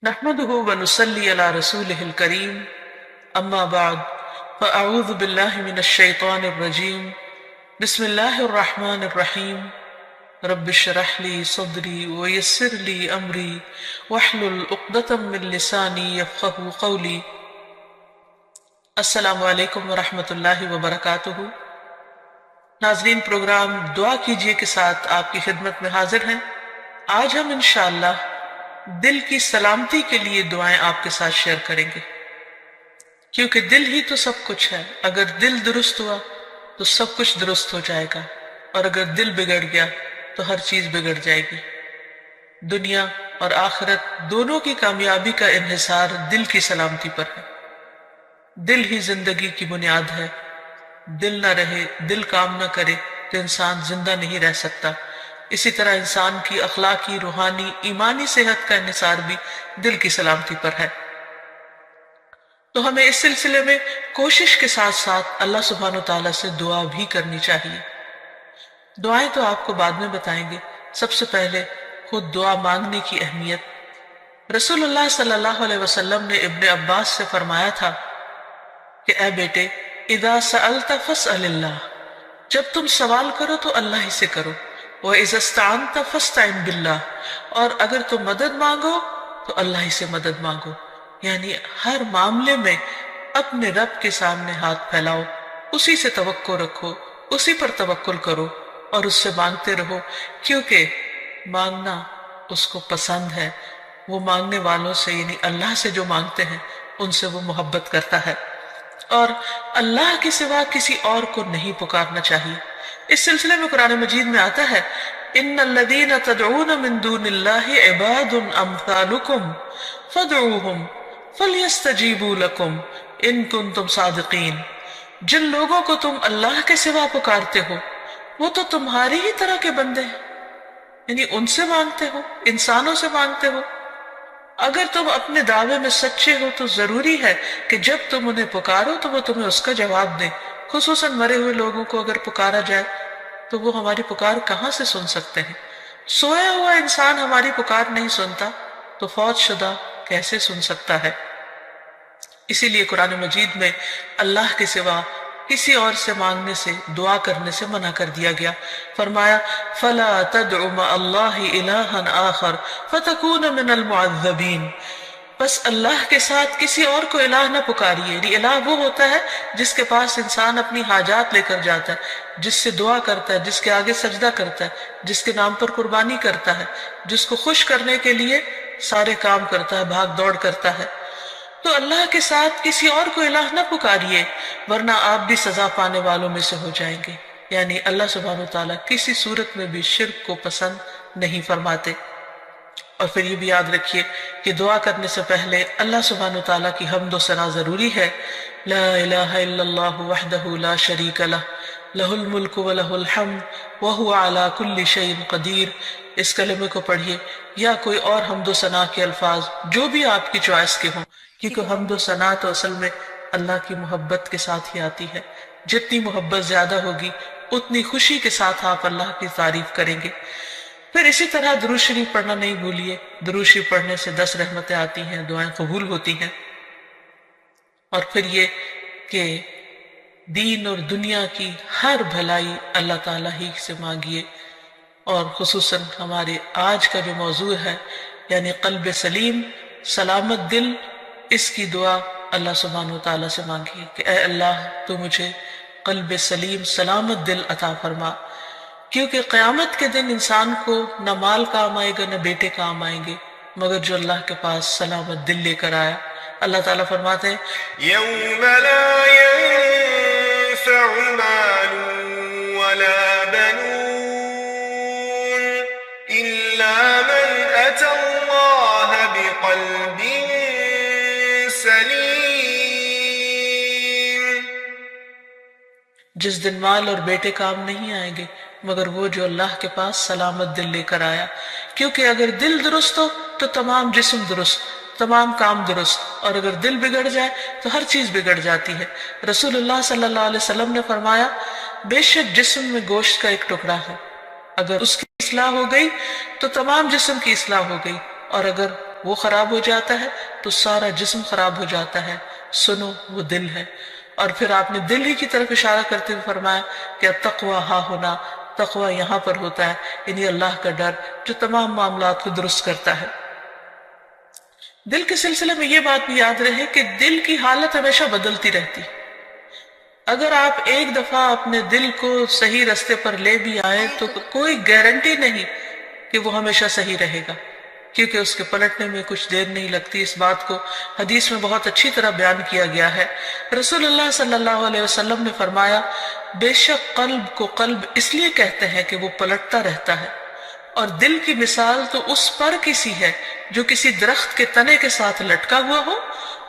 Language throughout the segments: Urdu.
نحمده ونصلي على رسوله الكريم اما بعد فاعوذ بالله من الشيطان الرجيم بسم الله الرحمن الرحيم رب اشرح لي صدري ويسر لي امري واحلل عقدة من لساني يفقهوا قولي۔ السلام علیکم ورحمۃ اللہ وبرکاتہ۔ ناظرین، پروگرام دعا کیجئے کے ساتھ آپ کی خدمت میں حاضر ہیں۔ آج ہم انشاءاللہ دل کی سلامتی کے لیے دعائیں آپ کے ساتھ شیئر کریں گے، کیونکہ دل ہی تو سب کچھ ہے۔ اگر دل درست ہوا تو سب کچھ درست ہو جائے گا، اور اگر دل بگڑ گیا تو ہر چیز بگڑ جائے گی۔ دنیا اور آخرت دونوں کی کامیابی کا انحصار دل کی سلامتی پر ہے۔ دل ہی زندگی کی بنیاد ہے۔ دل نہ رہے، دل کام نہ کرے تو انسان زندہ نہیں رہ سکتا۔ اسی طرح انسان کی اخلاقی، روحانی، ایمانی صحت کا انحصار بھی دل کی سلامتی پر ہے۔ تو ہمیں اس سلسلے میں کوشش کے ساتھ ساتھ اللہ سبحانہ و تعالیٰ سے دعا بھی کرنی چاہیے۔ دعائیں تو آپ کو بعد میں بتائیں گے، سب سے پہلے خود دعا مانگنے کی اہمیت۔ رسول اللہ صلی اللہ علیہ وسلم نے ابن عباس سے فرمایا تھا کہ اے بیٹے، اذا سألت فاسأل اللہ، جب تم سوال کرو تو اللہ ہی سے کرو۔ وَإِذَا اسْتَعَنْتَ فَاسْتَعِنْ بِاللَّهِ، اور اگر تم مدد مانگو تو اللہ ہی سے مدد مانگو۔ یعنی ہر معاملے میں اپنے رب کے سامنے ہاتھ پھیلاؤ، اسی سے توقع رکھو، اسی پر توکل کرو اور اس سے مانگتے رہو، کیونکہ مانگنا اس کو پسند ہے۔ وہ مانگنے والوں سے، یعنی اللہ سے جو مانگتے ہیں ان سے وہ محبت کرتا ہے، اور اللہ کے سوا کسی اور کو نہیں پکارنا چاہیے۔ اس سلسلے میں قرآن مجید میں آتا ہے ان الذین تدعون من دون اللہ عباد امثالکم فادعوہم فلیستجیبوا لکم ان کنتم صادقین۔ جن لوگوں کو تم اللہ کے سوا پکارتے ہو وہ تو تمہاری ہی طرح کے بندے ہیں، یعنی ان سے مانگتے ہو، انسانوں سے مانگتے ہو۔ اگر تم اپنے دعوے میں سچے ہو تو ضروری ہے کہ جب تم انہیں پکارو تو وہ تمہیں اس کا جواب دیں۔ خصوصاً مرے ہوئے لوگوں کو اگر پکارا جائے تو وہ ہماری پکار کہاں سے سن سکتے ہیں؟ سویا ہوا انسان ہماری پکار نہیں سنتا تو فوت شدہ کیسے سن سکتا ہے؟ اسی لیے قرآن مجید میں اللہ کے سوا کسی اور سے مانگنے سے، دعا کرنے سے منع کر دیا گیا۔ فرمایا فَلَا تَدْعُ مَعَ اللَّهِ إِلَٰهًا آخَرَ فَتَكُونَ مِنَ الْمُعَذَّبِينَ۔ بس اللہ کے ساتھ کسی اور کو الہ نہ پکاریے۔ یعنی الہ وہ ہوتا ہے جس کے پاس انسان اپنی حاجات لے کر جاتا ہے، جس سے دعا کرتا ہے، جس کے آگے سجدہ کرتا ہے، جس کے نام پر قربانی کرتا ہے، جس کو خوش کرنے کے لیے سارے کام کرتا ہے، بھاگ دوڑ کرتا ہے۔ تو اللہ کے ساتھ کسی اور کو الہ نہ پکاریے، ورنہ آپ بھی سزا پانے والوں میں سے ہو جائیں گے۔ یعنی اللہ سبحانہ وتعالیٰ کسی صورت میں بھی شرک کو پسند نہیں فرماتے۔ اور پھر یہ بھی یاد رکھیے کہ دعا کرنے سے پہلے اللہ سبحانہ وتعالیٰ کی حمد و ثنا ضروری ہے۔ لا الہ الا اللہ وحدہ لا شریک لہ، لہ الملک ولہ الحمد وہو علی کل شیء قدیر۔ اس کلمے کو پڑھیے یا کوئی اور حمد و ثنا کے الفاظ جو بھی آپ کی چوائس کے ہوں، کیونکہ حمد و ثنا تو اصل میں اللہ کی محبت کے ساتھ ہی آتی ہے۔ جتنی محبت زیادہ ہوگی اتنی خوشی کے ساتھ آپ اللہ کی تعریف کریں گے۔ پھر اسی طرح درود شریف پڑھنا نہیں بھولیے۔ درود شریف پڑھنے سے 10 رحمتیں آتی ہیں، دعائیں قبول ہوتی ہیں۔ اور پھر یہ کہ دین اور دنیا کی ہر بھلائی اللہ تعالیٰ ہی سے مانگیے، اور خصوصاً ہمارے آج کا جو موضوع ہے یعنی قلب سلیم، سلامت دل، اس کی دعا اللہ سبحانہ وتعالیٰ سے مانگیے کہ اے اللہ تو مجھے قلب سلیم، سلامت دل عطا فرما، کیونکہ قیامت کے دن انسان کو نہ مال کام آئے گا نہ بیٹے کام آئیں گے مگر جو اللہ کے پاس سلامت دل لے کر آیا۔ اللہ تعالیٰ فرماتے ہیں يوم لا ينفع مال ولا بنون إلا من أتى الله بقلب سليم۔ جس دن مال اور بیٹے کام نہیں آئیں گے مگر وہ جو اللہ کے پاس سلامت دل لے کر آیا، کیونکہ اگر دل درست ہو تو تمام جسم درست، تمام کام درست، اور اگر دل بگڑ جائے تو ہر چیز بگڑ جاتی ہے۔ رسول اللہ صلی اللہ علیہ وسلم نے فرمایا بے شک جسم میں گوشت کا ایک ٹکڑا ہے، اگر اس کی اصلاح ہو گئی تو تمام جسم کی اصلاح ہو گئی، اور اگر وہ خراب ہو جاتا ہے تو سارا جسم خراب ہو جاتا ہے. سنو وہ دل ہے. اور پھر آپ نے دل ہی کی طرف اشارہ کرتے ہوئے فرمایا کہ التقویٰ ہا ہونا، تقویٰ یہاں پر ہوتا ہے، یعنی اللہ کا ڈر جو تمام معاملات کو درست کرتا ہے. دل کے سلسلے میں یہ بات بھی یاد رہے کہ دل کی حالت ہمیشہ بدلتی رہتی. اگر آپ ایک دفعہ اپنے دل کو صحیح رستے پر لے بھی آئے تو کوئی گارنٹی نہیں کہ وہ ہمیشہ صحیح رہے گا، کیونکہ اس کے پلٹنے میں کچھ دیر نہیں لگتی. اس بات کو حدیث میں بہت اچھی طرح بیان کیا گیا ہے. رسول اللہ صلی اللہ علیہ وسلم نے فرمایا بے شک قلب کو قلب اس لیے کہتے ہیں کہ وہ پلٹتا رہتا ہے، اور دل کی مثال تو اس پر کسی ہے جو کسی درخت کے تنے کے ساتھ لٹکا ہوا ہو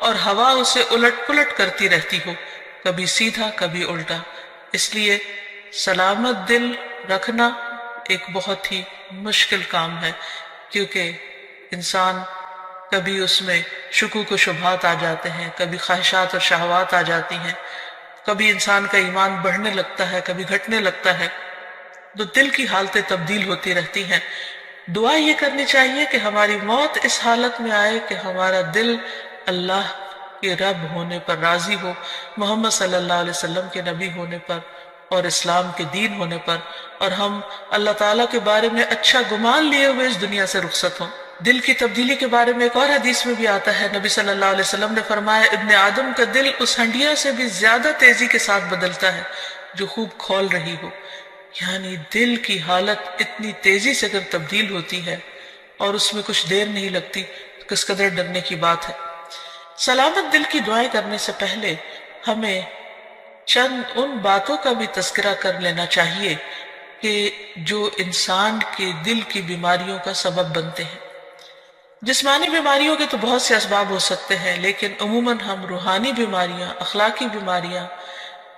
اور ہوا اسے الٹ پلٹ کرتی رہتی ہو، کبھی سیدھا کبھی الٹا. اس لیے سلامت دل رکھنا ایک بہت ہی مشکل کام ہے، کیونکہ انسان کبھی اس میں شکوک و شبہات آ جاتے ہیں، کبھی خواہشات اور شہوات آ جاتی ہیں، کبھی انسان کا ایمان بڑھنے لگتا ہے، کبھی گھٹنے لگتا ہے. تو دل کی حالتیں تبدیل ہوتی رہتی ہیں. دعا یہ کرنی چاہیے کہ ہماری موت اس حالت میں آئے کہ ہمارا دل اللہ کے رب ہونے پر راضی ہو، محمد صلی اللہ علیہ وسلم کے نبی ہونے پر اور اسلام کے دین ہونے پر، اور ہم اللہ تعالیٰ کے بارے میں اچھا گمان لیے ہوئے اس دنیا سے رخصت ہوں. دل کی تبدیلی کے بارے میں ایک اور حدیث میں بھی آتا ہے، نبی صلی اللہ علیہ وسلم نے فرمایا ابن آدم کا دل اس ہنڈیا سے بھی زیادہ تیزی کے ساتھ بدلتا ہے جو خوب کھول رہی ہو. یعنی دل کی حالت اتنی تیزی سے اگر تبدیل ہوتی ہے اور اس میں کچھ دیر نہیں لگتی، کس قدر ڈرنے کی بات ہے. سلامت دل کی دعائیں کرنے سے پہلے ہمیں چند ان باتوں کا بھی تذکرہ کر لینا چاہیے کہ جو انسان کے دل کی بیماریوں کا سبب بنتے ہیں. جسمانی بیماریوں کے تو بہت سے اسباب ہو سکتے ہیں، لیکن عموماً ہم روحانی بیماریاں، اخلاقی بیماریاں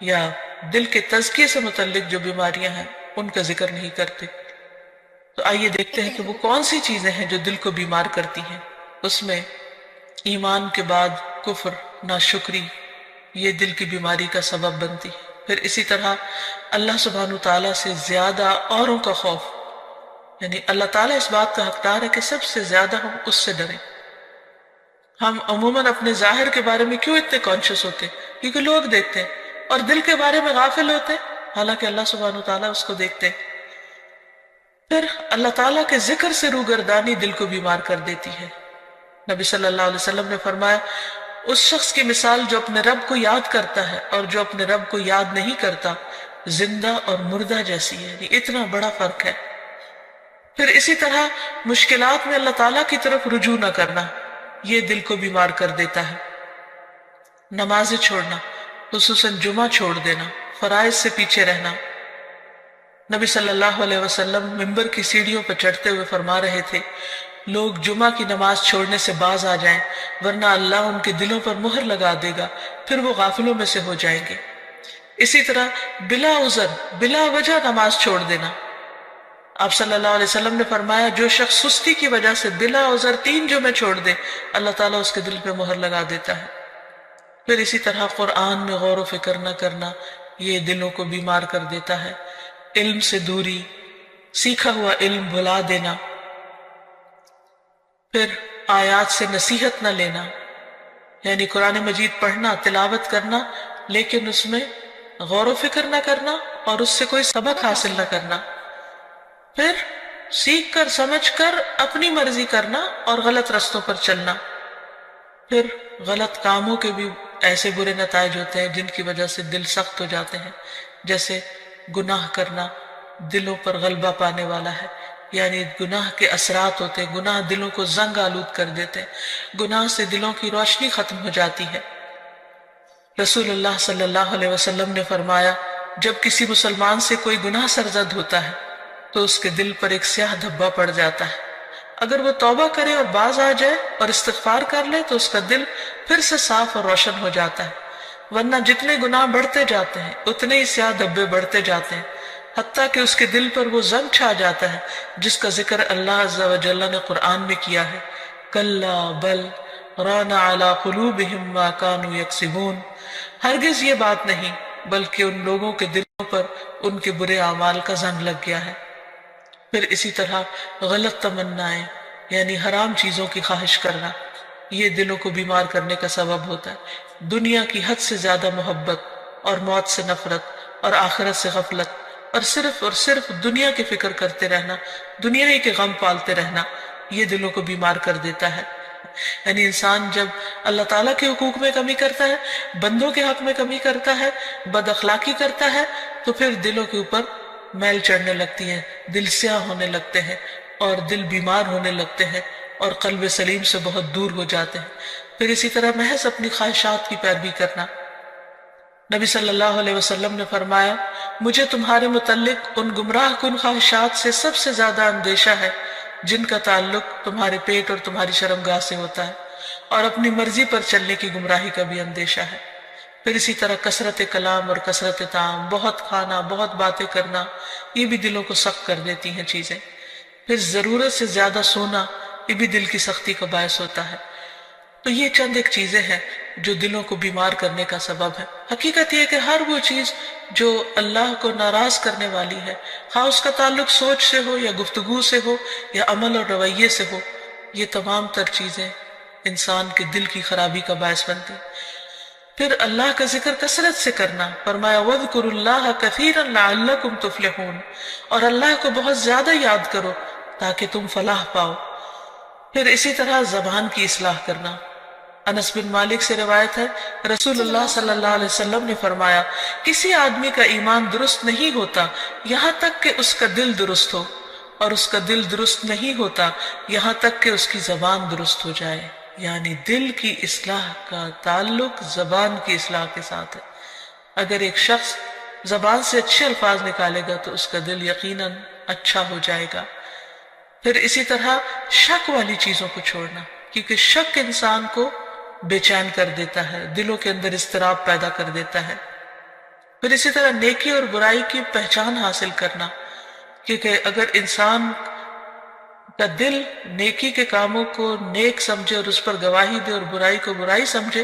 یا دل کے تزکیے سے متعلق جو بیماریاں ہیں ان کا ذکر نہیں کرتے. تو آئیے دیکھتے ہیں کہ وہ کون سی چیزیں ہیں جو دل کو بیمار کرتی ہیں. اس میں ایمان کے بعد کفر، ناشکری، یہ دل کی بیماری کا سبب بنتی ہے. پھر اسی طرح اللہ سبحانہ تعالیٰ سے زیادہ اوروں کا خوف، یعنی اللہ تعالیٰ اس بات کا حقدار ہے کہ سب سے زیادہ ہم اس سے ڈریں. ہم عموماً اپنے ظاہر کے بارے میں کیوں اتنے کانشیس ہوتے ہیں؟ کیونکہ لوگ دیکھتے ہیں، اور دل کے بارے میں غافل ہوتے ہیں حالانکہ اللہ سبحانہ تعالیٰ اس کو دیکھتے ہیں. پھر اللہ تعالیٰ کے ذکر سے روگردانی دل کو بیمار کر دیتی ہے. نبی صلی اللہ علیہ وسلم نے فرمایا اس شخص کی مثال جو اپنے رب کو یاد کرتا ہے اور جو اپنے رب کو یاد نہیں کرتا زندہ اور مردہ جیسی ہے. یعنی اتنا بڑا فرق ہے. پھر اسی طرح مشکلات میں اللہ تعالیٰ کی طرف رجوع نہ کرنا، یہ دل کو بیمار کر دیتا ہے. نمازیں چھوڑنا، خصوصاً جمعہ چھوڑ دینا، فرائض سے پیچھے رہنا. نبی صلی اللہ علیہ وسلم منبر کی سیڑھیوں پر چڑھتے ہوئے فرما رہے تھے لوگ جمعہ کی نماز چھوڑنے سے باز آ جائیں ورنہ اللہ ان کے دلوں پر مہر لگا دے گا، پھر وہ غافلوں میں سے ہو جائیں گے. اسی طرح بلا عذر، بلا وجہ نماز چھوڑ دینا. آپ صلی اللہ علیہ وسلم نے فرمایا جو شخص سستی کی وجہ سے بلا عذر 3 جمعے چھوڑ دے اللہ تعالیٰ اس کے دل پہ مہر لگا دیتا ہے. پھر اسی طرح قرآن میں غور و فکر نہ کرنا، یہ دلوں کو بیمار کر دیتا ہے. علم سے دوری، سیکھا ہوا علم بھلا دینا. پھر آیات سے نصیحت نہ لینا، یعنی قرآن مجید پڑھنا، تلاوت کرنا، لیکن اس میں غور و فکر نہ کرنا اور اس سے کوئی سبق حاصل نہ کرنا. پھر سیکھ کر سمجھ کر اپنی مرضی کرنا اور غلط رستوں پر چلنا. پھر غلط کاموں کے بھی ایسے برے نتائج ہوتے ہیں جن کی وجہ سے دل سخت ہو جاتے ہیں، جیسے گناہ کرنا دلوں پر غلبہ پانے والا ہے. یعنی گناہ کے اثرات ہوتے ہیں، گناہ دلوں کو زنگ آلود کر دیتے ہیں، گناہ سے دلوں کی روشنی ختم ہو جاتی ہے. رسول اللہ صلی اللہ علیہ وسلم نے فرمایا جب کسی مسلمان سے کوئی گناہ سرزد ہوتا ہے تو اس کے دل پر ایک سیاہ دھبا پڑ جاتا ہے. اگر وہ توبہ کرے اور باز آ جائے اور استغفار کر لے تو اس کا دل پھر سے صاف اور روشن ہو جاتا ہے. ورنہ جتنے گناہ بڑھتے جاتے ہیں اتنے ہی سیاہ دھبے بڑھتے جاتے ہیں، حتیٰ کہ اس کے دل پر وہ زنگ چھا جاتا ہے جس کا ذکر اللہ عز و جل نے قرآن میں کیا ہے. کلا بل ران علی قلوبہم ما کانوا یکسبون. ہرگز یہ بات نہیں بلکہ ان لوگوں کے دلوں پر ان کے برے اعمال کا زنگ لگ گیا ہے. پھر اسی طرح غلط تمنائیں، یعنی حرام چیزوں کی خواہش کرنا، یہ دلوں کو بیمار کرنے کا سبب ہوتا ہے۔ دنیا کی حد سے زیادہ محبت اور موت سے نفرت اور آخرت سے غفلت اور صرف دنیا کی فکر کرتے رہنا، دنیا ہی کے غم پالتے رہنا، یہ دلوں کو بیمار کر دیتا ہے۔ یعنی انسان جب اللہ تعالیٰ کے حقوق میں کمی کرتا ہے، بندوں کے حق میں کمی کرتا ہے، بد اخلاقی کرتا ہے، تو پھر دلوں کے اوپر میل چڑھنے لگتی ہے، دل سیاہ ہونے لگتے ہیں اور دل بیمار ہونے لگتے ہیں اور قلب سلیم سے بہت دور ہو جاتے ہیں۔ پھر اسی طرح محض اپنی خواہشات کی پیروی کرنا۔ نبی صلی اللہ علیہ وسلم نے فرمایا، مجھے تمہارے متعلق ان گمراہ کن خواہشات سے سب سے زیادہ اندیشہ ہے جن کا تعلق تمہارے پیٹ اور تمہاری شرمگاہ سے ہوتا ہے، اور اپنی مرضی پر چلنے کی گمراہی کا بھی اندیشہ ہے۔ پھر اسی طرح کثرت کلام اور کثرت طعام، بہت کھانا، بہت باتیں کرنا، یہ بھی دلوں کو سخت کر دیتی ہیں چیزیں۔ پھر ضرورت سے زیادہ سونا، یہ بھی دل کی سختی کا باعث ہوتا ہے۔ تو یہ چند ایک چیزیں ہیں جو دلوں کو بیمار کرنے کا سبب ہے۔ حقیقت یہ ہے کہ ہر وہ چیز جو اللہ کو ناراض کرنے والی ہے، خواہ اس کا تعلق سوچ سے ہو یا گفتگو سے ہو یا عمل اور رویے سے ہو، یہ تمام تر چیزیں انسان کے دل کی خرابی کا باعث بنتی ہیں۔ پھر اللہ کا ذکر کثرت سے کرنا، فرمایا وَاذْكُرُوا اللَّهَ كَثِيرًا لَعَلَّكُمْ تُفْلِحُونَ، اور اللہ کو بہت زیادہ یاد کرو تاکہ تم فلاح پاؤ۔ پھر اسی طرح زبان کی اصلاح کرنا۔ انس بن مالک سے روایت ہے، رسول اللہ صلی اللہ علیہ وسلم نے فرمایا، کسی آدمی کا ایمان درست نہیں ہوتا یہاں تک کہ اس کا دل درست ہو، اور اس کا دل درست نہیں ہوتا یہاں تک کہ اس کی زبان درست ہو جائے۔ یعنی دل کی اصلاح کا تعلق زبان کی اصلاح کے ساتھ ہے۔ اگر ایک شخص زبان سے اچھے الفاظ نکالے گا تو اس کا دل یقیناً اچھا ہو جائے گا۔ پھر اسی طرح شک والی چیزوں کو چھوڑنا، کیونکہ شک انسان کو بے چین کر دیتا ہے، دلوں کے اندر اضطراب پیدا کر دیتا ہے۔ پھر اسی طرح نیکی اور برائی کی پہچان حاصل کرنا، کیونکہ اگر انسان کا دل نیکی کے کاموں کو نیک سمجھے اور اس پر گواہی دے اور برائی کو برائی سمجھے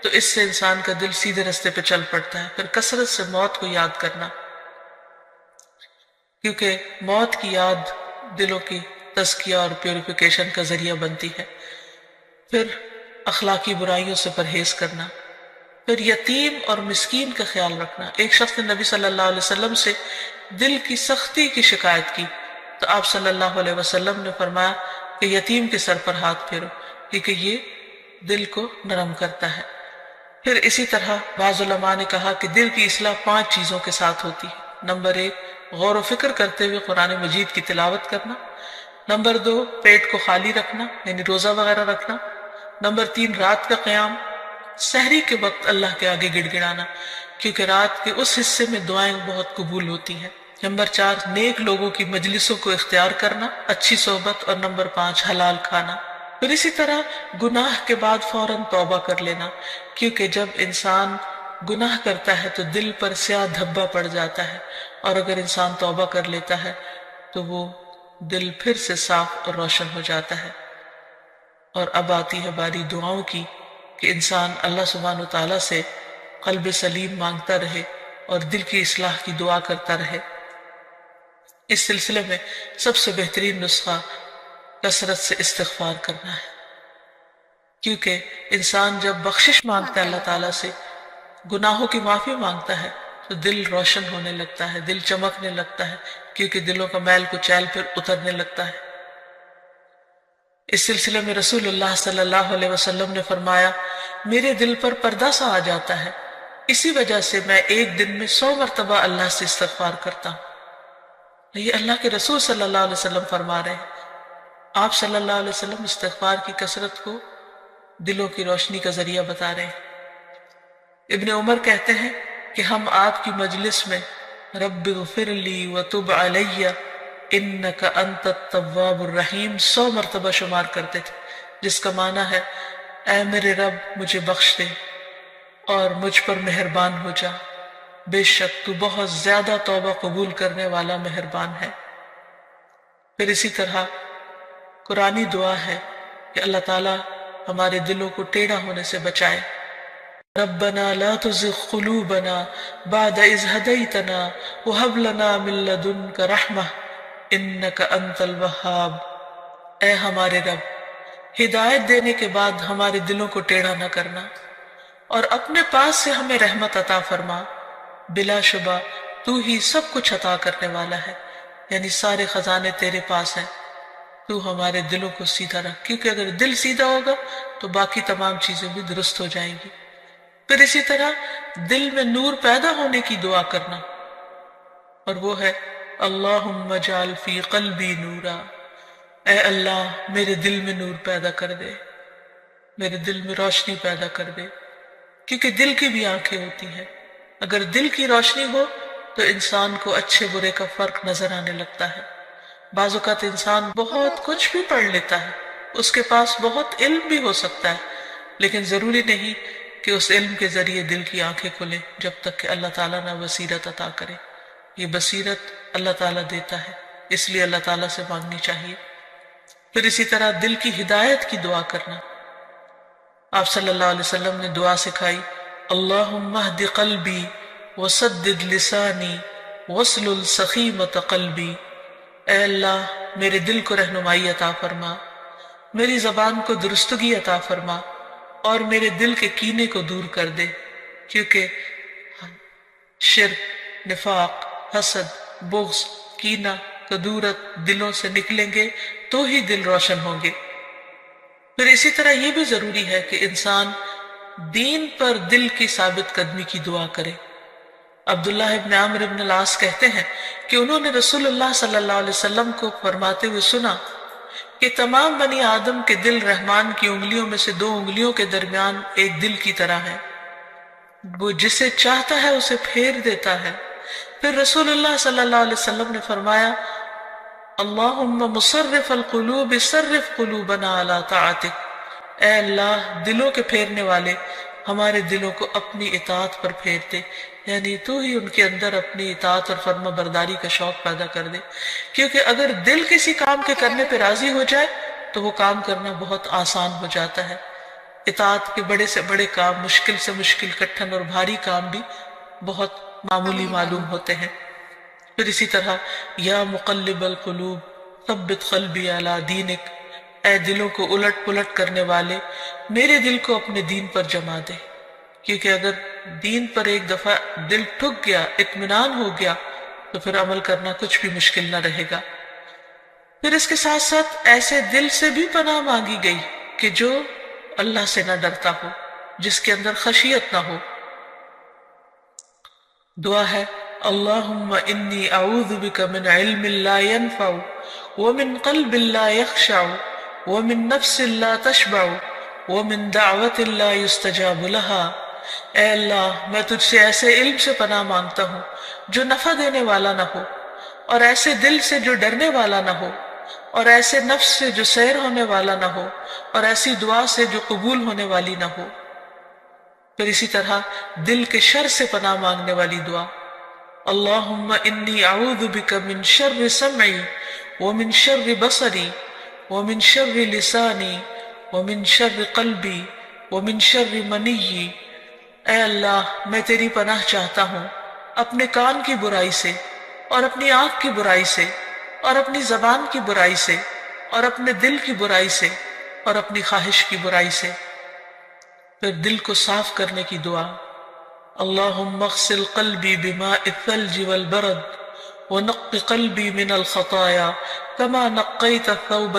تو اس سے انسان کا دل سیدھے رستے پہ چل پڑتا ہے۔ پھر کثرت سے موت کو یاد کرنا، کیونکہ موت کی یاد دلوں کی تزکیہ اور پیوریفیکیشن کا ذریعہ بنتی ہے۔ پھر اخلاقی برائیوں سے پرہیز کرنا، پھر یتیم اور مسکین کا خیال رکھنا۔ ایک شخص نے نبی صلی اللہ علیہ وسلم سے دل کی سختی کی شکایت کی تو آپ صلی اللہ علیہ وسلم نے فرمایا کہ یتیم کے سر پر ہاتھ پھیرو، کیونکہ یہ دل کو نرم کرتا ہے۔ پھر اسی طرح بعض علماء نے کہا کہ دل کی اصلاح 5 چیزوں کے ساتھ ہوتی ہے۔ نمبر 1، غور و فکر کرتے ہوئے قرآن مجید کی تلاوت کرنا۔ نمبر 2، پیٹ کو خالی رکھنا، یعنی روزہ وغیرہ رکھنا۔ نمبر 3، رات کا قیام، سحری کے وقت اللہ کے آگے گڑ گڑانا، کیونکہ رات کے اس حصے میں دعائیں بہت قبول ہوتی ہیں۔ نمبر 4، نیک لوگوں کی مجلسوں کو اختیار کرنا، اچھی صحبت۔ اور نمبر 5، حلال کھانا۔ پھر اسی طرح گناہ کے بعد فوراً توبہ کر لینا، کیونکہ جب انسان گناہ کرتا ہے تو دل پر سیاہ دھبا پڑ جاتا ہے، اور اگر انسان توبہ کر لیتا ہے تو وہ دل پھر سے صاف اور روشن ہو جاتا ہے۔ اور اب آتی ہے باری دعاؤں کی کہ انسان اللہ سبحانہ وتعالیٰ سے قلب سلیم مانگتا رہے اور دل کی اصلاح کی دعا کرتا رہے۔ اس سلسلے میں سب سے بہترین نسخہ کثرت سے استغفار کرنا ہے، کیونکہ انسان جب بخشش مانگتا ہے اللہ تعالیٰ سے، گناہوں کی معافی مانگتا ہے تو دل روشن ہونے لگتا ہے، دل چمکنے لگتا ہے، کیونکہ دلوں کا میل کچیل پھر اترنے لگتا ہے۔ اس سلسلے میں رسول اللہ صلی اللہ علیہ وسلم نے فرمایا، میرے دل پر پردہ سا آ جاتا ہے، اسی وجہ سے میں ایک دن میں 100 مرتبہ اللہ سے استغفار کرتا ہوں۔ یہ اللہ کے رسول صلی اللہ علیہ وسلم فرما رہے ہیں۔ آپ صلی اللہ علیہ وسلم استغفار کی کثرت کو دلوں کی روشنی کا ذریعہ بتا رہے ہیں۔ ابن عمر کہتے ہیں کہ ہم آپ کی مجلس میں رب اغفر لی وتب علی انک انت التواب الرحیم 100 مرتبہ شمار کرتے تھے، جس کا معنی ہے اے میرے رب مجھے بخش دے اور مجھ پر مہربان ہو جا، بے شک تو بہت زیادہ توبہ قبول کرنے والا مہربان ہے۔ پھر اسی طرح قرآنی دعا ہے کہ اللہ تعالیٰ ہمارے دلوں کو ٹیڑھا ہونے سے بچائے۔ ربنا لا تزغ قلوبنا بعد اذ ہدیتنا وہب لنا من لدنک رحمہ انک انت الوہاب۔ اے ہمارے رب، ہدایت دینے کے بعد ہمارے دلوں کو ٹیڑھا نہ کرنا، اور اپنے پاس سے ہمیں رحمت عطا فرما۔ بلا شبہ تو ہی سب کچھ عطا کرنے والا ہے، یعنی سارے خزانے تیرے پاس ہیں۔ تو ہمارے دلوں کو سیدھا رکھ، کیونکہ اگر دل سیدھا ہوگا تو باقی تمام چیزیں بھی درست ہو جائیں گی۔ پھر اسی طرح دل میں نور پیدا ہونے کی دعا کرنا، اور وہ ہے اللہم اجعل فی قلبی نورا، اے اللہ میرے دل میں نور پیدا کر دے، میرے دل میں روشنی پیدا کر دے، کیونکہ دل کی بھی آنکھیں ہوتی ہیں۔ اگر دل کی روشنی ہو تو انسان کو اچھے برے کا فرق نظر آنے لگتا ہے۔ بعض اوقات انسان بہت کچھ بھی پڑھ لیتا ہے، اس کے پاس بہت علم بھی ہو سکتا ہے، لیکن ضروری نہیں کہ اس علم کے ذریعے دل کی آنکھیں کھلیں جب تک کہ اللہ تعالیٰ نہ بصیرت عطا کرے۔ یہ بصیرت اللہ تعالیٰ دیتا ہے، اس لیے اللہ تعالیٰ سے مانگنی چاہیے۔ پھر اسی طرح دل کی ہدایت کی دعا کرنا۔ آپ صلی اللہ علیہ وسلم نے دعا سکھائی، اللہم اہد قلبی وسدد لسانی واسلل سخیمۃ قلبی، اے اللہ میرے دل کو رہنمائی عطا فرما، میری زبان کو درستگی عطا فرما، اور میرے دل کے کینے کو دور کر دے، کیونکہ شرک، نفاق، حسد، بغض، کینہ، کدورت دلوں سے نکلیں گے تو ہی دل روشن ہوں گے۔ پھر اسی طرح یہ بھی ضروری ہے کہ انسان دین پر دل کی ثابت قدمی کی دعا کرے۔ عبداللہ ابن عمرو ابن العاص کہتے ہیں کہ انہوں نے رسول اللہ صلی اللہ علیہ وسلم کو فرماتے ہوئے سنا کہ تمام بنی آدم کے دل رحمان کی انگلیوں میں سے 2 انگلیوں کے درمیان ایک دل کی طرح ہے، وہ جسے چاہتا ہے اسے پھیر دیتا ہے۔ پھر رسول اللہ صلی اللہ علیہ وسلم نے فرمایا، اللہم مصرف القلوب صرف قلوبنا علی طاعتک، اے اللہ دلوں کے پھیرنے والے ہمارے دلوں کو اپنی اطاعت پر پھیر دے، یعنی تو ہی ان کے اندر اپنی اطاعت اور فرما برداری کا شوق پیدا کر دے، کیونکہ اگر دل کسی کام کے کرنے پہ راضی ہو جائے تو وہ کام کرنا بہت آسان ہو جاتا ہے۔ اطاعت کے بڑے سے بڑے کام، مشکل سے مشکل، کٹھن اور بھاری کام بھی بہت معمولی معلوم ہوتے ہیں۔ پھر اسی طرح یا مقلب القلوب ثبت قلبی علی دینک، اے دلوں کو الٹ پلٹ کرنے والے میرے دل کو اپنے دین پر جما دے، کیونکہ اگر دین پر ایک دفعہ دل ٹھک گیا، اطمینان ہو گیا، تو پھر عمل کرنا کچھ بھی مشکل نہ رہے گا۔ پھر اس کے ساتھ ساتھ ایسے دل سے بھی پناہ مانگی گئی کہ جو اللہ سے نہ ڈرتا ہو، جس کے اندر خشیت نہ ہو۔ دعا ہے اللہم انی اعوذ بک من علم لا ينفع ومن قلب لا يخشع ومن نفس لا تشبع ومن دعوت لا يستجاب لها، اے اللہ میں تجھ سے ایسے علم سے پناہ مانگتا ہوں جو نفع دینے والا نہ ہو، اور ایسے دل سے جو ڈرنے والا نہ ہو، اور ایسے نفس سے جو سیر ہونے والا نہ ہو، اور ایسی دعا سے جو قبول ہونے والی نہ ہو۔ پھر اسی طرح دل کے شر سے پناہ مانگنے والی دعا، اللہم انی اعوذ بک من شر سمعی ومن شر بصری ومن شر لسانی ومن شر قلبی ومن شر منی، اے اللہ میں تیری پناہ چاہتا ہوں اپنے کان کی برائی سے، اور اپنی آنکھ کی برائی سے، اور اپنی زبان کی برائی سے، اور اپنے دل کی برائی سے، اور اپنی خواہش کی برائی سے۔ پھر دل کو صاف کرنے کی دعا، اللہم اغسل قلبی بماء الثلج والبرد ونق قلبی من الخطایا کما نقیت الثوب